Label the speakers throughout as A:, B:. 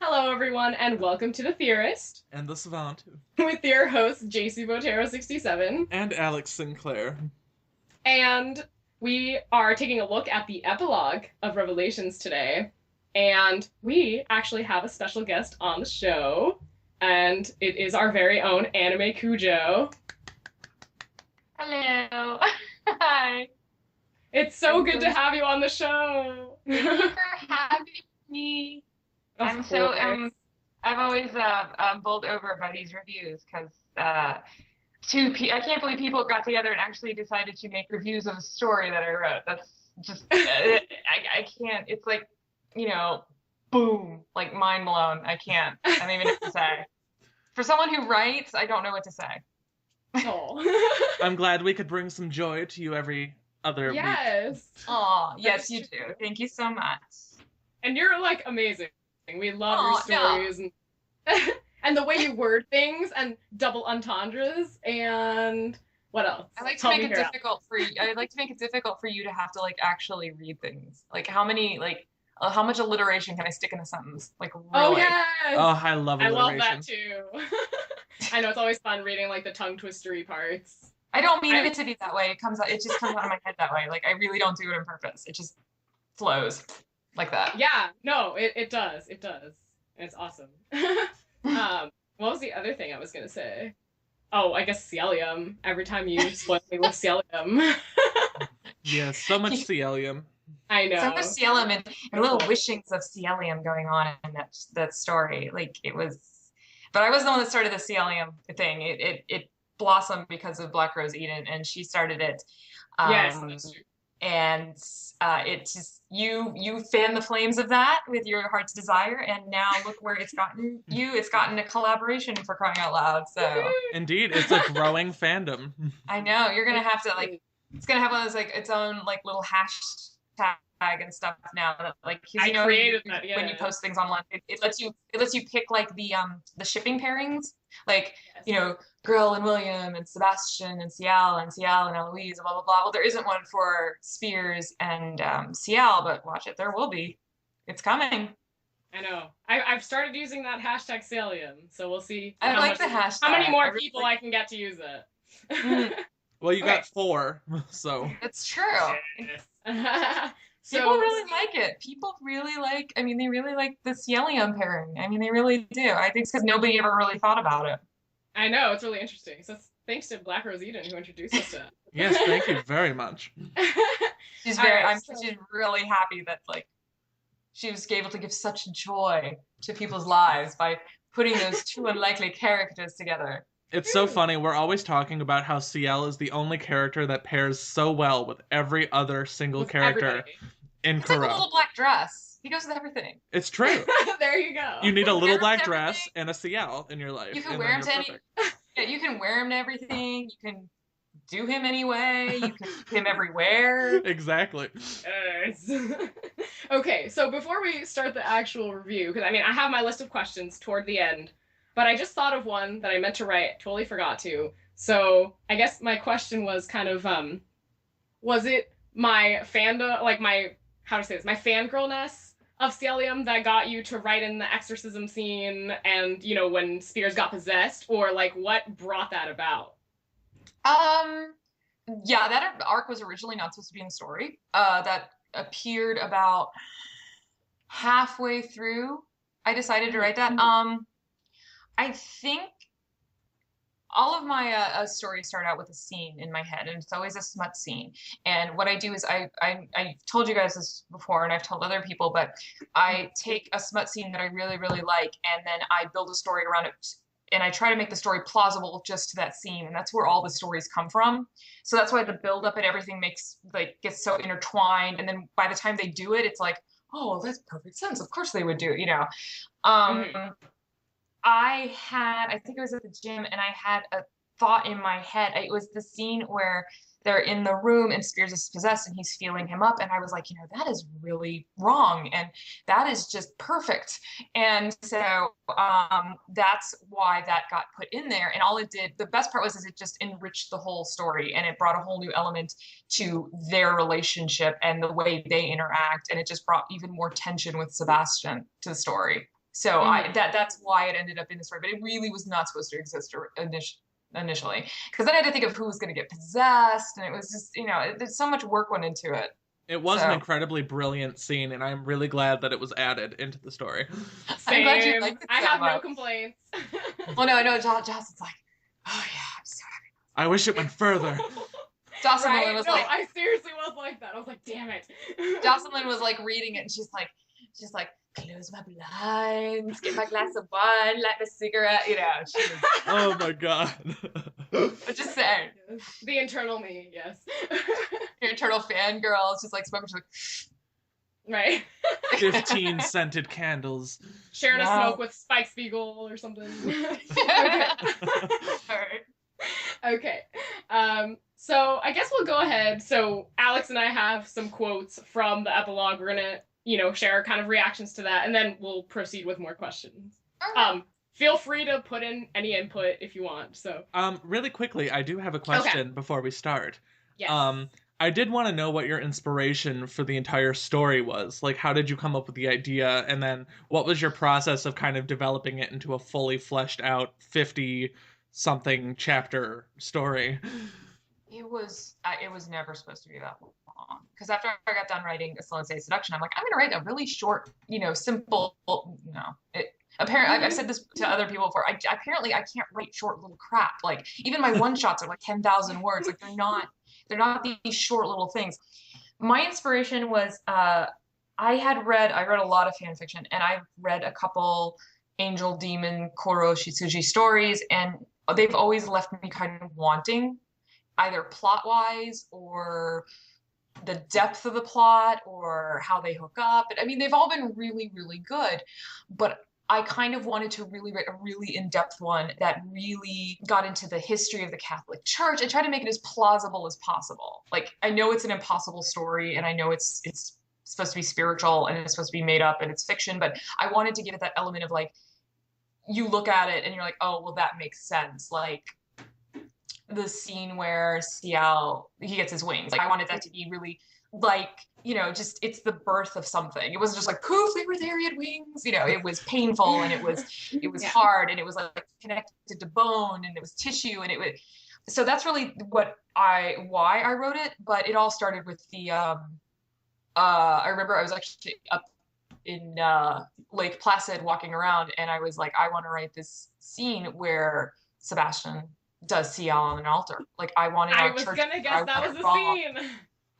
A: Hello, everyone, and welcome to The Theorist
B: And the Savant.
A: with your host, JC Botero67.
B: And Alex Sinclair.
A: And we are taking a look at the epilogue of Revelations today. And we actually have a special guest on the show, and it is our very own AnimeCujo.
C: Hello. Hi.
A: It's so good to have you on the show.
C: Thank you for having me.
A: Of
C: I'm so
A: course.
C: I'm always bowled over by these reviews because I can't believe people got together and actually decided to make reviews of a story that I wrote. That's just I can't. It's like, boom, like mind blown. I don't even know what to say. For someone who writes, I don't know what to say.
A: Oh.
B: I'm glad we could bring some joy to you every other week.
A: Yes.
C: Oh, yes,
A: That's
C: you
A: true.
C: do. Thank you so much.
A: And you're like amazing. We love your
C: Oh,
A: stories and the way you word things and double entendres and what else?
C: I like to
A: Help
C: make
A: me
C: it
A: here out.
C: difficult for you. I like to make it difficult for you to have to like actually read things. Like how much alliteration can I stick in a sentence? Like
A: Oh
C: really?
A: yes.
B: Oh, I love
A: I love
B: alliteration.
A: that too. I know it's always fun reading like the tongue twistery parts.
C: I don't mean
A: I
C: it to be that way. It just comes out of my head that way. Like I really don't do it on purpose. It just flows like that.
A: Yeah, no, it does. It does. It's awesome. What was the other thing I was gonna say? Oh, I guess Celium. Every time you spoil me with Celium.
B: Yes, so much Celium.
A: I
C: So
A: know.
C: much Celium and little wishings of Celium going on in that story. Like it was, but I was the one that started the Celium thing. It blossomed because of Black Rose Eden, and she started it.
A: Yes,
C: Um,
A: that's true.
C: and it just you fan the flames of that with your heart's desire, and now look where it's gotten you. It's gotten a collaboration, for crying out loud. So
B: Indeed, it's a growing fandom.
C: I know you're gonna have to like it's gonna have one of those like its own like little hashtag and stuff now that like 'cause,
A: I created that,
C: when you
A: yeah.
C: post things online it lets you pick like the shipping pairings like
A: Yes.
C: Girl and William and Sebastian and Ciel and Eloise blah blah blah. Well, there isn't one for Spears and Ciel, but watch it, there will be. It's coming.
A: I know. I've started using that hashtag Celium, so we'll see
C: I like the hashtag.
A: how many
C: I
A: more
C: really
A: people
C: like
A: I can get to use it.
B: Well, you
C: Okay.
B: got 4, so.
C: It's true.
A: Yes.
C: People
A: So
C: really like it. People really like, I mean, they really like the Cielium pairing. I mean, they really do. I think it's because nobody ever really thought about it.
A: I know it's really interesting. So thanks to Black Rose Eden who introduced us to
B: Yes, thank you very much.
C: She's
A: All right,
C: she's really happy that like she was able to give such joy to people's lives by putting those two unlikely characters together.
B: It's so funny, we're always talking about how Ciel is the only character that pairs so well with every other single
A: with
B: character
A: everybody.
B: in
C: It's like a
B: Kuro.
C: little black dress. He goes with everything.
B: It's true.
A: There you go.
B: You need a little
C: Wear
B: black
C: everything.
B: dress and a Ciel in your life.
C: You can
B: and
C: wear
B: then
C: him to
B: you're
C: any.
B: perfect.
C: Yeah, you can wear him to everything. You can do him anyway. You can do him everywhere.
B: Exactly.
A: Yes. Okay, so before we start the actual review, because I mean, I have my list of questions toward the end, but I just thought of one that I meant to write, totally forgot to. So I guess my question was kind of, was it my fandom, like my, how to say this, my fangirlness of Celium that got you to write in the exorcism scene and, when Spears got possessed, or like what brought that about?
C: Um, yeah, that arc was originally not supposed to be in the story. That appeared about halfway through. I decided to write that. I think all of my stories start out with a scene in my head, and it's always a smut scene. And what I do is I told you guys this before, and I've told other people, but I take a smut scene that I really really like, and then I build a story around it. And I try to make the story plausible just to that scene, and that's where all the stories come from. So that's why the build up and everything gets so intertwined. And then by the time they do it, it's like, oh, well, that's perfect sense. Of course they would do it. I think it was at the gym, and I had a thought in my head. It was the scene where they're in the room and Spears is possessed and he's feeling him up. And I was like, that is really wrong. And that is just perfect. And so that's why that got put in there. And all it did, the best part was, is it just enriched the whole story, and it brought a whole new element to their relationship and the way they interact. And it just brought even more tension with Sebastian to the story. So that's why it ended up in the story, but it really was not supposed to exist initially. Because then I had to think of who was going to get possessed, and it was just, there's so much work went into it.
B: It was an incredibly brilliant scene, and I'm really glad that it was added into the story.
A: Same. I'm glad you liked it so much. No complaints.
C: Well, no, I know Jocelyn's like, oh yeah, I'm so happy.
B: I wish it went further.
C: Jocelyn was like,
A: I seriously was like that. I was like, damn it.
C: Jocelyn was like reading it, and she's like, close my blinds, get my glass of wine, light a cigarette, She was,
B: oh my god.
C: I'm just saying.
A: The internal me, yes.
C: Your internal fangirl is just like smoking. She's
A: like, right.
B: 15 scented candles.
A: Sharing a smoke with Spike Spiegel or something. Okay.
C: All right.
A: Okay. So I guess we'll go ahead. So Alex and I have some quotes from the epilogue. We're gonna, share kind of reactions to that, and then we'll proceed with more questions.
C: Okay.
A: Feel free to put in any input if you want. So
B: really quickly, I do have a question before we start.
A: Yes.
B: I did want to know what your inspiration for the entire story was. Like, how did you come up with the idea, and then what was your process of kind of developing it into a fully fleshed out 50-something chapter story?
C: It was never supposed to be that long. Because after I got done writing A Slow and Steady Seduction, I'm like, I'm going to write a really short, simple, apparently, I've said this to other people before. Apparently, I can't write short little crap. Like, even my one-shots are like 10,000 words. Like, they're not these short little things. My inspiration was, I read a lot of fan fiction, and I've read a couple angel, demon, Koro, Shitsuji stories, and they've always left me kind of wanting, either plot-wise or the depth of the plot or how they hook up. I mean, they've all been really, really good, but I kind of wanted to really write a really in-depth one that really got into the history of the Catholic Church and try to make it as plausible as possible. Like, I know it's an impossible story, and I know it's supposed to be spiritual, and it's supposed to be made up, and it's fiction, but I wanted to give it that element of, like, you look at it and you're like, oh, well, that makes sense. Like, the scene where Ciel, he gets his wings. Like, I wanted that to be really, like, just, it's the birth of something. It wasn't just like, poof, they were there, he had wings. It was painful, and it was hard, and it was like connected to bone, and it was tissue, and so that's really why I wrote it. But it all started with the, I remember I was actually up in Lake Placid walking around, and I was like, I want to write this scene where Sebastian does Ciel on an altar. Like, I wanted our church. I was gonna guess that was the scene.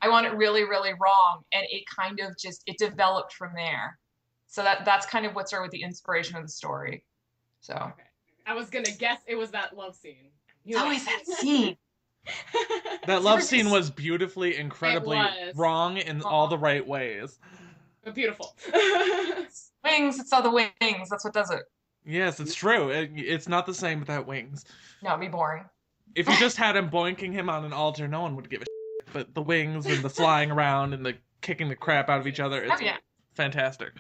C: I want it really, really wrong, and it kind of it developed from there. So that's kind of what started with the inspiration of the story. So okay.
A: I was gonna guess it was that love scene.
C: It's always that scene.
B: That love scene was beautifully, incredibly wrong in all the right ways.
A: But beautiful.
C: Wings, it's all the wings. That's what does it.
B: Yes, it's true. It's not the same without wings.
C: No, it'd be boring.
B: If you just had him boinking him on an altar, no one would give a shit. But the wings and the flying around and the kicking the crap out of each other, it's fantastic.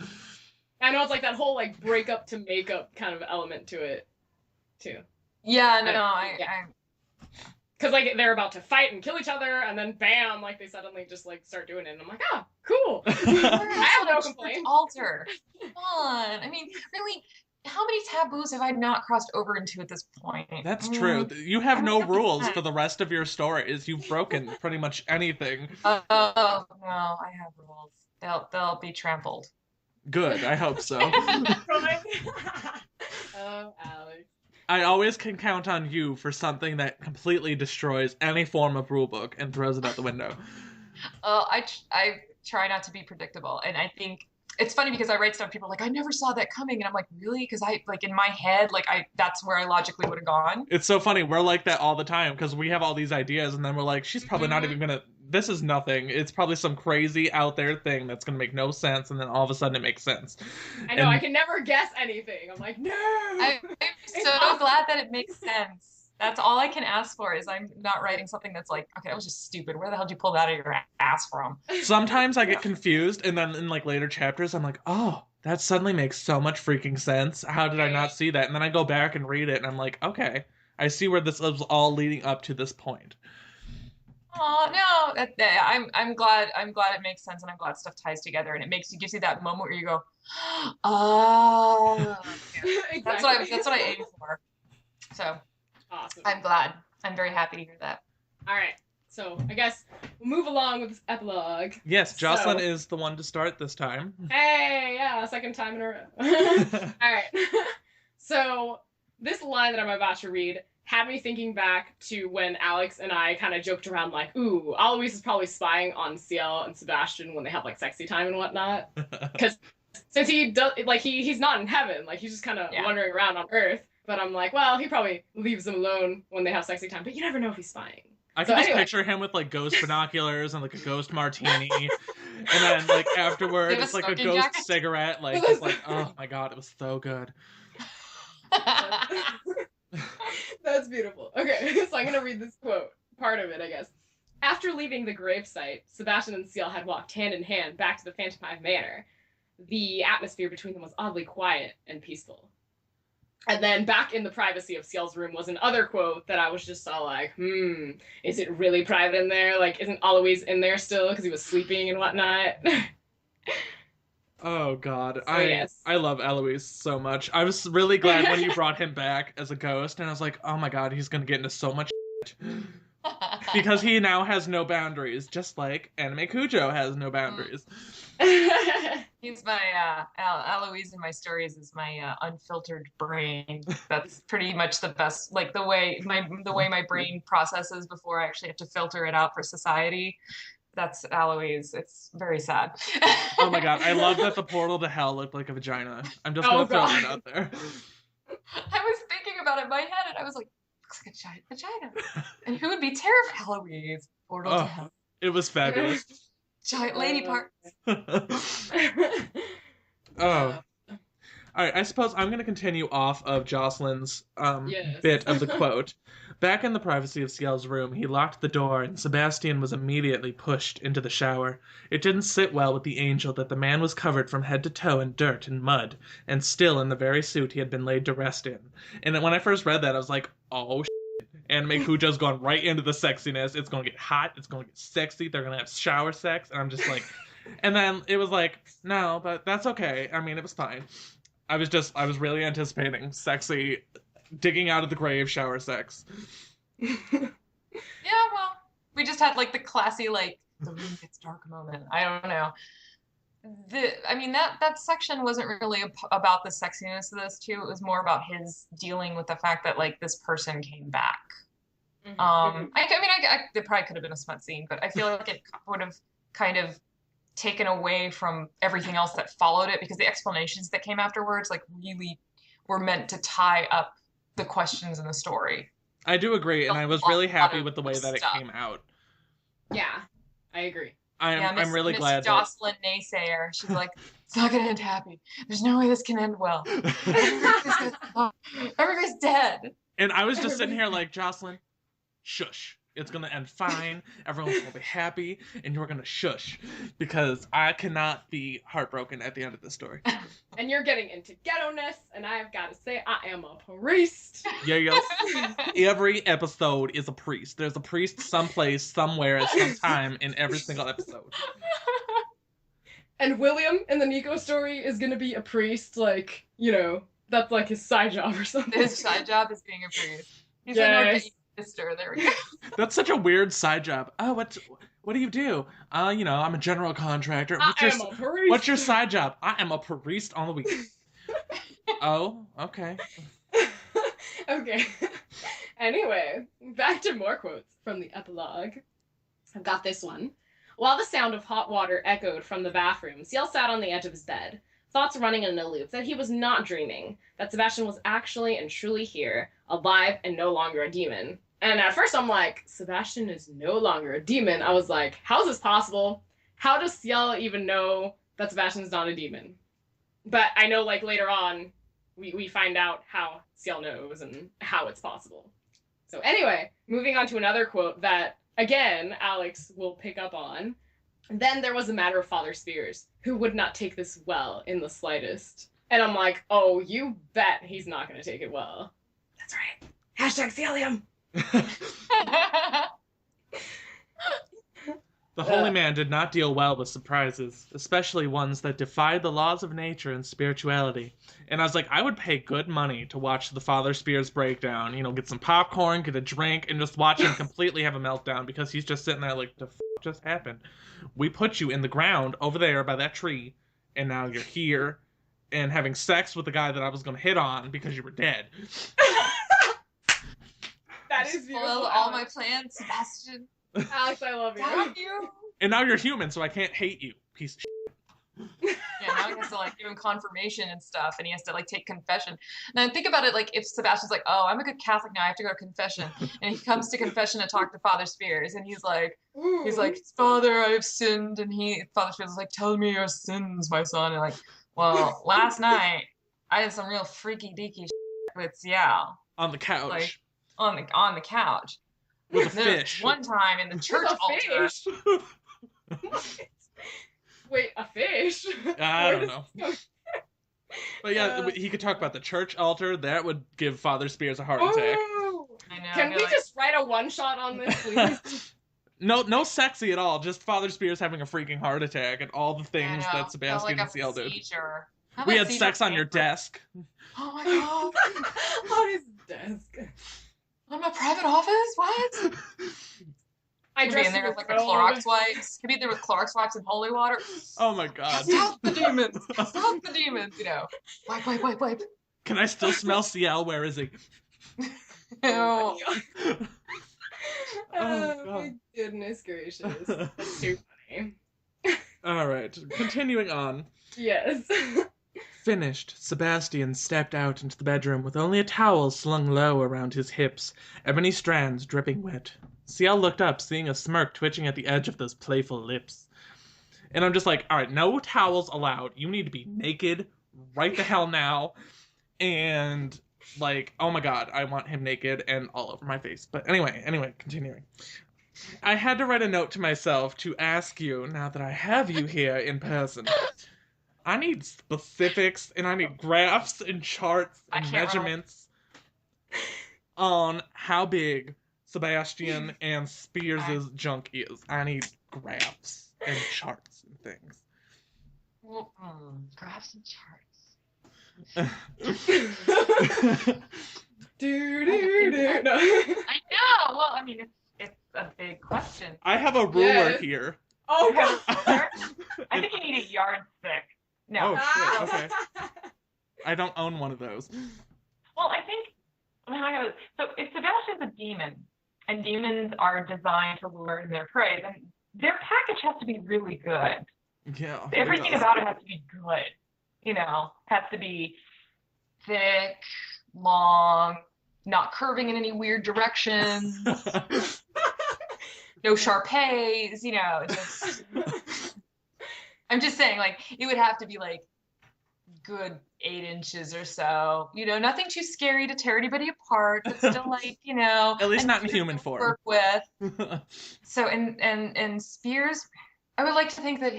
A: I know it's like that whole like breakup to makeup kind of element to it, too.
C: Yeah,
A: because like they're about to fight and kill each other, and then bam, like they suddenly just like start doing it, and I'm like, ah, cool. I have no complaints.
C: Altar. Come on. I mean, really, how many taboos have I not crossed over into at this point?
B: That's true. You have no rules for the rest of your stories. You've broken pretty much anything.
C: Oh, no, I have rules. They'll be trampled.
B: Good, I hope so.
A: Oh, Alex.
B: I always can count on you for something that completely destroys any form of rulebook and throws it out the window.
C: I try not to be predictable, and I think it's funny because I write stuff, people are like, I never saw that coming, and I'm like, really? Because I, like, in my head, like, that's where I logically would have gone.
B: It's so funny, we're like that all the time, because we have all these ideas, and then we're like, she's probably not even gonna, this is nothing, it's probably some crazy out there thing that's gonna make no sense, and then all of a sudden it makes sense.
A: I know, I can never guess anything. I'm like, no!
C: I'm so glad that it makes sense. That's all I can ask for, is I'm not writing something that's like, okay, that was just stupid. Where the hell did you pull that out of your ass from?
B: Sometimes I get confused, and then in like later chapters, I'm like, oh, that suddenly makes so much freaking sense. How did I not see that? And then I go back and read it, and I'm like, okay, I see where this was all leading up to this point.
C: Oh no, I'm glad it makes sense, and I'm glad stuff ties together, and gives you that moment where you go, oh, yeah.
A: Exactly.
C: That's what I aim for. So
A: Awesome.
C: I'm glad. I'm very happy to hear that.
A: All right. So I guess we'll move along with this epilogue.
B: Yes, Jocelyn is the one to start this time.
A: Hey, yeah, second time in a row. All right. So this line that I'm about to read had me thinking back to when Alex and I kind of joked around like, ooh, Alois is probably spying on Ciel and Sebastian when they have like sexy time and whatnot. Because since he does, like, he's not in heaven, like he's just kind of wandering around on Earth. But I'm like, well, he probably leaves them alone when they have sexy time. But you never know if he's spying.
B: I can just picture him with like ghost binoculars and like a ghost martini, and then like afterward it's like a ghost cigarette. Like it's like, oh my god, it was so good.
A: That's beautiful. Okay, so I'm gonna read this quote, part of it, I guess. After leaving the gravesite, Sebastian and Ciel had walked hand in hand back to the Phantom Hive Manor. The atmosphere between them was oddly quiet and peaceful. And then back in the privacy of Ciel's room was another quote that I was just all like, is it really private in there? Like, isn't Alois in there still because he was sleeping and whatnot?
B: Oh god,
A: so,
B: I love Alois so much. I was really glad when you brought him back as a ghost, and I was like, oh my god, he's gonna get into so much shit. Because he now has no boundaries, just like AnimeCujo has no boundaries.
C: He's my Alois in my stories is my unfiltered brain. That's pretty much the best, like the way my brain processes before I actually have to filter it out for society. That's Alois. It's very sad.
B: Oh my god, I love that the portal to hell looked like a vagina. I'm just gonna throw it out there.
C: I was thinking about it in my head, and I was like, looks like a giant vagina. And who would be terrified? Alois. Portal to hell.
B: It was fabulous.
C: Giant lady parts.
B: Oh. Alright, I suppose I'm going to continue off of Jocelyn's bit of the quote. Back in the privacy of Ciel's room, he locked the door, and Sebastian was immediately pushed into the shower. It didn't sit well with the angel that the man was covered from head to toe in dirt and mud, and still in the very suit he had been laid to rest in. And when I first read that, I was like, oh, shit. AnimeCujo's gone right into the sexiness. It's going to get hot. It's going to get sexy. They're going to have shower sex. And I'm just like... And then it was like, no, but that's okay. I mean, it was fine. I was really anticipating sexy, digging out of the grave shower sex.
C: Yeah, well, we just had like the classy, like, the room gets dark moment. I don't know. That section wasn't really about the sexiness of this too. It was more about his dealing with the fact that like this person came back. Mm-hmm. There probably could have been a smut scene, but I feel like it would have kind of taken away from everything else that followed it, because the explanations that came afterwards like really were meant to tie up the questions in the story.
B: I do agree, and I was really happy with the way that it came out.
A: Yeah, I agree.
B: I'm really glad.
C: Jocelyn naysayer. She's like, it's not gonna end happy. There's no way this can end well. Everybody's dead.
B: And I was just sitting here like, Jocelyn, shush. It's going to end fine. Everyone's going to be happy. And you're going to shush. Because I cannot be heartbroken at the end of this story.
A: And you're getting into ghetto-ness. And I've got to say, I am a priest.
B: Yeah. Every episode is a priest. There's a priest someplace, somewhere, at some time in every single episode.
A: And William in the Nico story is going to be a priest. Like, that's like his side job or something.
C: His side job is being a priest. He's an sister. There we go.
B: That's such a weird side job. Oh, what do you do? I'm a general contractor. What's your side job? I am a priest on the weekend. Oh, okay.
A: Okay. Anyway, back to more quotes from the epilogue. I've got this one. While the sound of hot water echoed from the bathroom, Ciel sat on the edge of his bed, thoughts running in a loop that he was not dreaming, that Sebastian was actually and truly here, alive and no longer a demon. And at first I'm like, Sebastian is no longer a demon. I was like, how is this possible? How does Ciel even know that Sebastian's not a demon? But I know like later on, we find out how Ciel knows and how it's possible. So anyway, moving on to another quote that, again, Alex will pick up on. Then there was a matter of Father Spears, who would not take this well in the slightest. And I'm like, oh, you bet he's not going to take it well. That's right. #Celium.
B: The holy man did not deal well with surprises, especially ones that defied the laws of nature and spirituality. And I was like, I would pay good money to watch the Father Spears breakdown. You know, get some popcorn, get a drink, and just watch him completely have a meltdown because he's just sitting there like, the f just happened? We put you in the ground over there by that tree, and now you're here and having sex with the guy that I was going to hit on because you were dead.
A: That is beautiful.
C: Follow all my plans, Sebastian.
A: Alex, I love you.
C: Love you.
B: And now you're human, so I can't hate you, piece of shit.
C: Yeah, now he has to like give him confirmation and stuff, and he has to like take confession. Now think about it, like if Sebastian's like, "Oh, I'm a good Catholic now, I have to go to confession," and he comes to confession to talk to Father Spears, and he's like, "Father, I have sinned," and Father Spears is like, "Tell me your sins, my son," and like, "Well, last night I did some real freaky deaky shit with Ciao
B: On the couch.
C: Like, on the couch
B: with a fish.
C: One time in the church altar."
A: Wait, a fish?
B: I don't know. But yeah, he could talk about the church altar. That would give Father Spears a heart attack.
C: I know.
A: Can we just write a one-shot on this, please?
B: No sexy at all. Just Father Spears having a freaking heart attack and all the things that Sebastian and Ciel did. We had sex on your desk.
C: Oh my god.
A: On his desk.
C: On my private office? What?
A: I
C: could be in there with like the Clorox wipes. Could be there with Clorox wipes and holy water.
B: Oh my god.
C: Stop the demons. Stop the demons, you know. Wipe.
B: Can I still smell Ciel? Where is he?
C: No.
A: Oh my goodness gracious. That's too funny.
B: Alright, continuing on.
A: Yes.
B: Finished, Sebastian stepped out into the bedroom with only a towel slung low around his hips, ebony strands dripping wet. Ciel looked up, seeing a smirk twitching at the edge of those playful lips. And I'm just like, alright, no towels allowed. You need to be naked right the hell now. And, like, oh my god, I want him naked and all over my face. But anyway, continuing. I had to write a note to myself to ask you, now that I have you here in person. I need specifics, and I need graphs and charts and measurements on how big Sebastian and Spears' junk is. I need graphs and charts and things.
C: Graphs and charts.
A: Do. No.
C: I know. Well, I mean, it's a big question.
B: I have a ruler here.
A: Oh,
C: God. I think you need a yardstick. No.
B: Oh, shit. Okay. I don't own one of those.
C: Well, I think, so if Sebastian's a demon, and demons are designed to lure in their prey, then their package has to be really good.
B: Yeah.
C: Everything about it has to be good. You know, has to be thick, long, not curving in any weird directions. No Sharpays, you know, just... I'm just saying, like, it would have to be, like, good 8 inches or so. You know, nothing too scary to tear anybody apart, but still, like, you know...
B: At least not in human form.
C: ...work with. So, and Spears, I would like to think that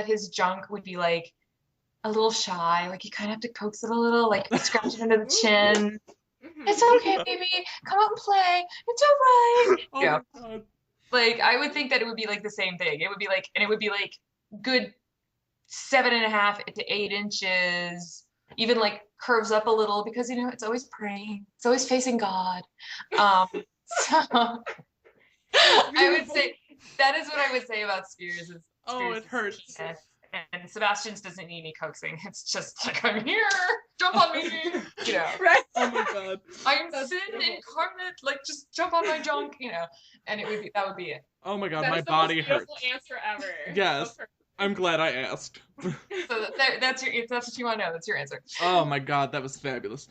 C: his junk would be, like, a little shy. Like, you kind of have to coax it a little, like, scratch it under the chin. It's okay, baby. Come out and play. It's all right.
B: Oh
C: yeah.
B: my God.
C: Like, I would think that it would be, like, the same thing. It would be, like, good 7.5 to 8 inches, even like curves up a little because, you know, it's always praying. It's always facing God. So I would say that is what I would say about Spears.
B: It hurts.
C: And Sebastian's doesn't need any coaxing. It's just like, I'm here, jump on me, you know.
A: Right.
B: Oh my god.
C: I'm sin incarnate, like just jump on my junk, you know. And that would be it.
B: Oh my god,
A: That
B: my
A: is the
B: body
A: most
B: hurts.
A: beautiful answer ever.
B: Yes. I'm glad I asked.
C: So that's if that's what you want to know, that's your answer.
B: Oh my god, that was fabulous.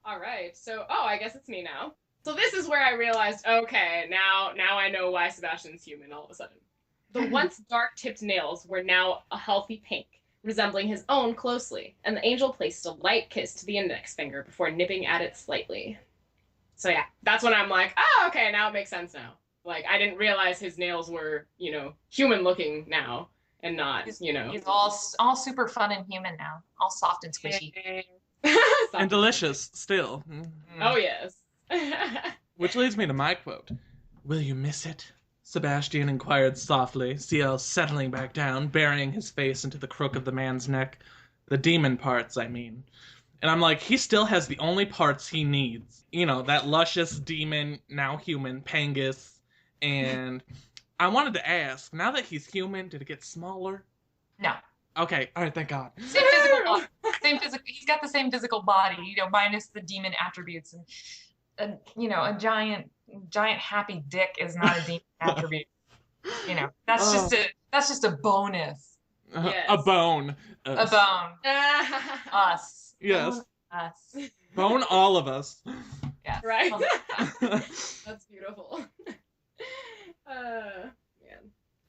A: All right, so I guess it's me now. So this is where I realized, okay, now I know why Sebastian's human all of a sudden. The once dark-tipped nails were now a healthy pink, resembling his own closely, and the angel placed a light kiss to the index finger before nipping at it slightly. So yeah, that's when I'm like, okay, now it makes sense now. Like, I didn't realize his nails were, you know, human-looking now, and not, you know.
C: He's all super fun and human now. All soft and squishy.
B: And delicious, still.
A: Oh, yes.
B: Which leads me to my quote. Will you miss it? Sebastian inquired softly, CL settling back down, burying his face into the crook of the man's neck. The demon parts, I mean. And I'm like, he still has the only parts he needs. You know, that luscious demon, now human, Pangus. And I wanted to ask, now that he's human, did it get smaller?
C: No.
B: Okay, alright, thank God.
C: Same physical body. Same physical. He's got the same physical body, you know, minus the demon attributes. And you know, a giant happy dick is not a demon attribute. You know, that's just a bonus.
A: Yes.
B: A bone.
C: A bone. Us.
B: Yes.
C: Bone us.
B: Bone all of us.
C: Yes.
A: Right? That's beautiful. Man.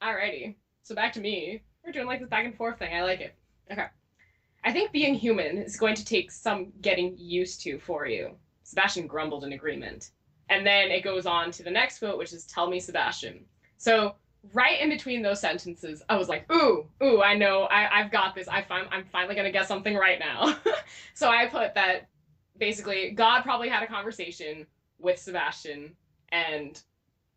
A: Alrighty. So back to me. We're doing like this back and forth thing. I like it. Okay. I think being human is going to take some getting used to for you. Sebastian grumbled in agreement. And then it goes on to the next quote, which is, tell me, Sebastian. So right in between those sentences, I was like, ooh, I know, I've got this. I'm finally going to get something right now. So I put that basically God probably had a conversation with Sebastian, and,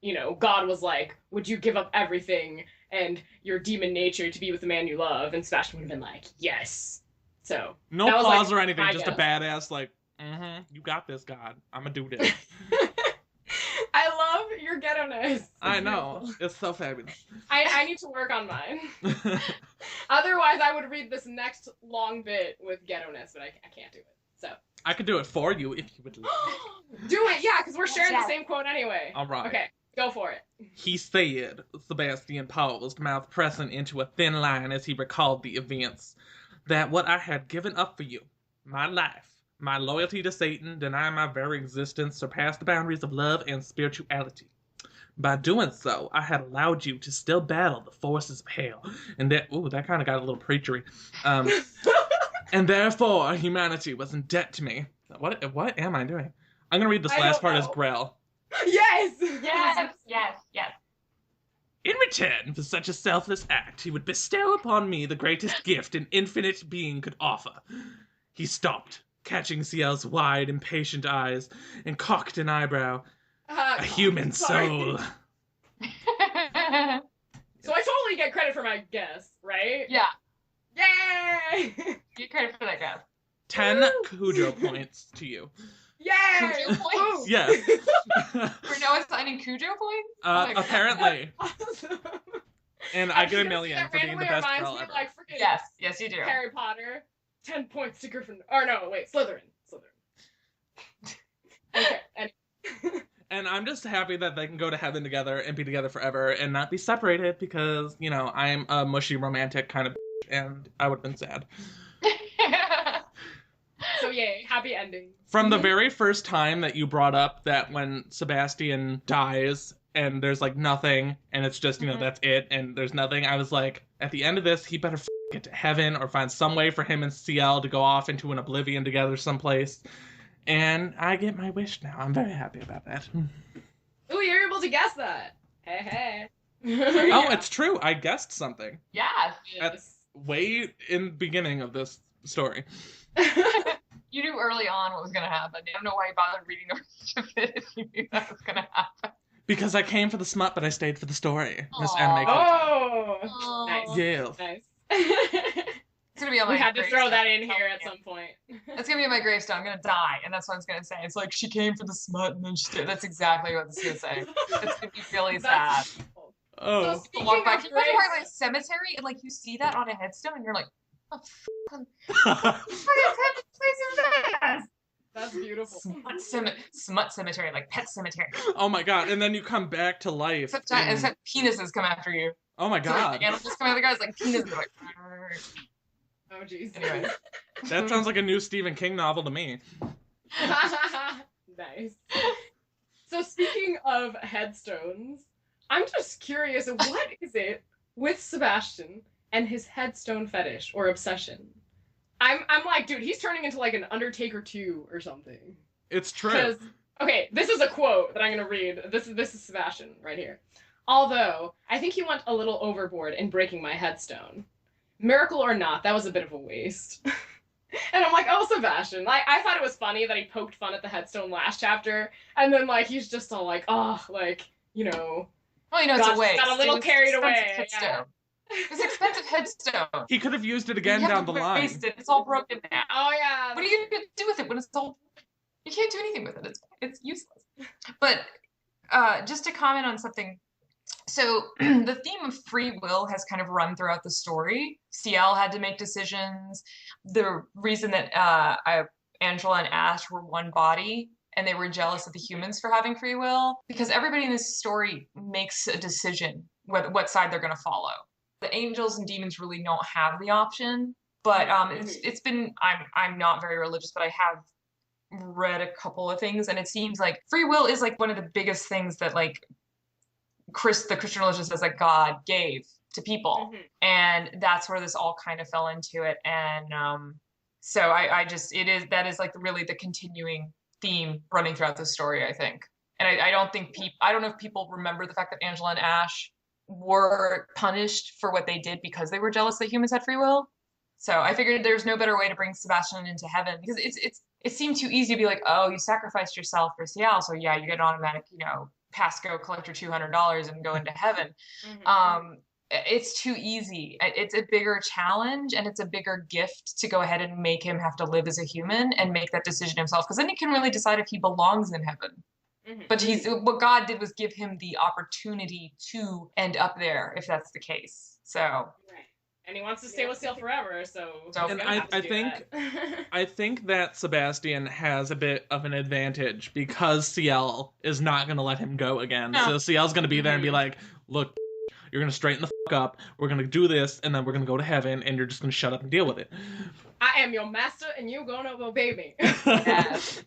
A: you know, God was like, would you give up everything and your demon nature to be with the man you love? And Sebastian would have been like, yes. So
B: no
A: that was,
B: pause
A: like,
B: or anything,
A: my
B: just
A: guess.
B: a badass, like, you got this, God. I'm gonna do this.
A: I love your ghetto-ness. It's
B: I know.
A: beautiful.
B: It's so fabulous.
A: I need to work on mine. Otherwise, I would read this next long bit with ghetto-ness, but I can't do it. So
B: I could do it for you if you would like.
A: do it, yeah, because we're sharing the same quote anyway.
B: All right.
A: Okay, go for it.
B: He said, Sebastian paused, mouth pressing into a thin line as he recalled the events, that what I had given up for you, my life, my loyalty to Satan, denying my very existence, surpassed the boundaries of love and spirituality. By doing so, I had allowed you to still battle the forces of hell, and that kind of got a little preachery. And therefore, humanity was in debt to me. What am I doing? I'm gonna read this last part as Grell.
A: Yes!
C: Yes.
B: In return for such a selfless act, he would bestow upon me the greatest gift an infinite being could offer. He stopped, catching CL's wide, impatient eyes, and cocked an eyebrow. A human soul.
A: So I totally get credit for my guess, right?
C: Yeah.
A: Yay!
C: Get credit for that guess.
B: 10 Cujo points to you.
A: Yay!
C: Cujo points?
B: Yes.
C: We're now assigning Cujo points? Oh my God.
B: Apparently.
A: Awesome.
B: And I get a
A: That
B: million for being the
A: randomly
B: best
A: reminds
B: girl
A: me
B: ever.
A: of, like, freaking
C: Yes, you do.
A: Harry Potter. 10 points to Gryffindor. Or no, wait, Slytherin. Okay, anyway.
B: And I'm just happy that they can go to heaven together and be together forever and not be separated because, you know, I'm a mushy romantic kind of and I would have been sad.
A: So yay, happy ending.
B: From the very first time that you brought up that when Sebastian dies and there's like nothing and it's just, you know, that's it and there's nothing, I was like, at the end of this, he better get to heaven or find some way for him and CL to go off into an oblivion together someplace. And I get my wish now. I'm very happy about that.
A: Ooh, you're able to guess that. Hey.
B: Oh, it's true. I guessed something.
C: Yes.
A: Yes.
B: Way in the beginning of this story.
C: You knew early on what was going to happen. I don't know why you bothered reading the rest of it if you knew that was going to happen.
B: Because I came for the smut, but I stayed for the story. Miss
C: Aw.
B: AnimeCujo.
A: Oh, nice.
B: Yeah.
A: Nice.
C: It's going to be on my
A: We had to throw
C: gravestone.
A: that in here at some point.
C: It's going to be on my gravestone. I'm going to die, and that's what I was going to say. It's like, she came for the smut, and then she did. That's exactly what it's going to say. It's going to be really sad.
A: That's beautiful.
B: Oh.
A: So
C: People
A: speaking
C: walk by.
A: of
C: Can you imagine
A: graves-
C: walking by a cemetery, and like you see that on a headstone, and you're like, oh,
A: That's beautiful.
C: smut cemetery, like pet cemetery.
B: Oh my god. And then you come back to life.
C: Except penises come after you.
B: Oh my
C: So, like,
B: god.
C: animals come out of the guys like penises. They're like,
A: Oh jeez.
C: anyway.
B: That sounds like a new Stephen King novel to me.
A: Nice. So speaking of headstones, I'm just curious, what is it with Sebastian and his headstone fetish or obsession? I'm like, dude, he's turning into like an Undertaker 2 or something.
B: It's true.
A: Because, okay, this is a quote that I'm gonna read. This is Sebastian right here. Although, I think he went a little overboard in breaking my headstone. Miracle or not, that was a bit of a waste. And I'm like, oh, Sebastian. Like, I thought it was funny that he poked fun at the headstone last chapter, and then like he's just all like, oh, like, you know,
C: Well, you know, it's a waste.
A: Got a little carried away.
C: Headstone. It's expensive headstone.
B: He could have used it again down the line.
C: Waste it. It's all broken now.
A: Oh yeah.
C: What are you gonna do with it when it's all? You can't do anything with it. It's useless. But just to comment on something. So the theme of free will has kind of run throughout the story. CL had to make decisions. The reason that Angela and Ash were one body and they were jealous of the humans for having free will, because everybody in this story makes a decision what side they're going to follow. The angels and demons really don't have the option, but it's been, I'm not very religious, but I have read a couple of things, and it seems like free will is like one of the biggest things that like the Christian religion says that God gave to people, and that's where this all kind of fell into it. And so that is like really the continuing theme running throughout the story, I think. And I don't know if people remember the fact that Angela and Ash were punished for what they did because they were jealous that humans had free will. So I figured there's no better way to bring Sebastian into heaven, because it seemed too easy to be like, oh, you sacrificed yourself for Ciel, so yeah, you get an automatic, pass go, collect your $200 and go into heaven. It's too easy. It's a bigger challenge, and it's a bigger gift to go ahead and make him have to live as a human and make that decision himself, because then he can really decide if he belongs in heaven. But what God did was give him the opportunity to end up there, if that's the case. So.
A: And he wants to stay with Ciel forever, so.
B: And I think that Sebastian has a bit of an advantage because Ciel is not going to let him go again. No. So Ciel's going to be there and be like, look, you're going to straighten the up. We're going to do this, and then we're going to go to heaven, and you're just going to shut up and deal with it.
A: I am your master, and you're going to obey me. Yes.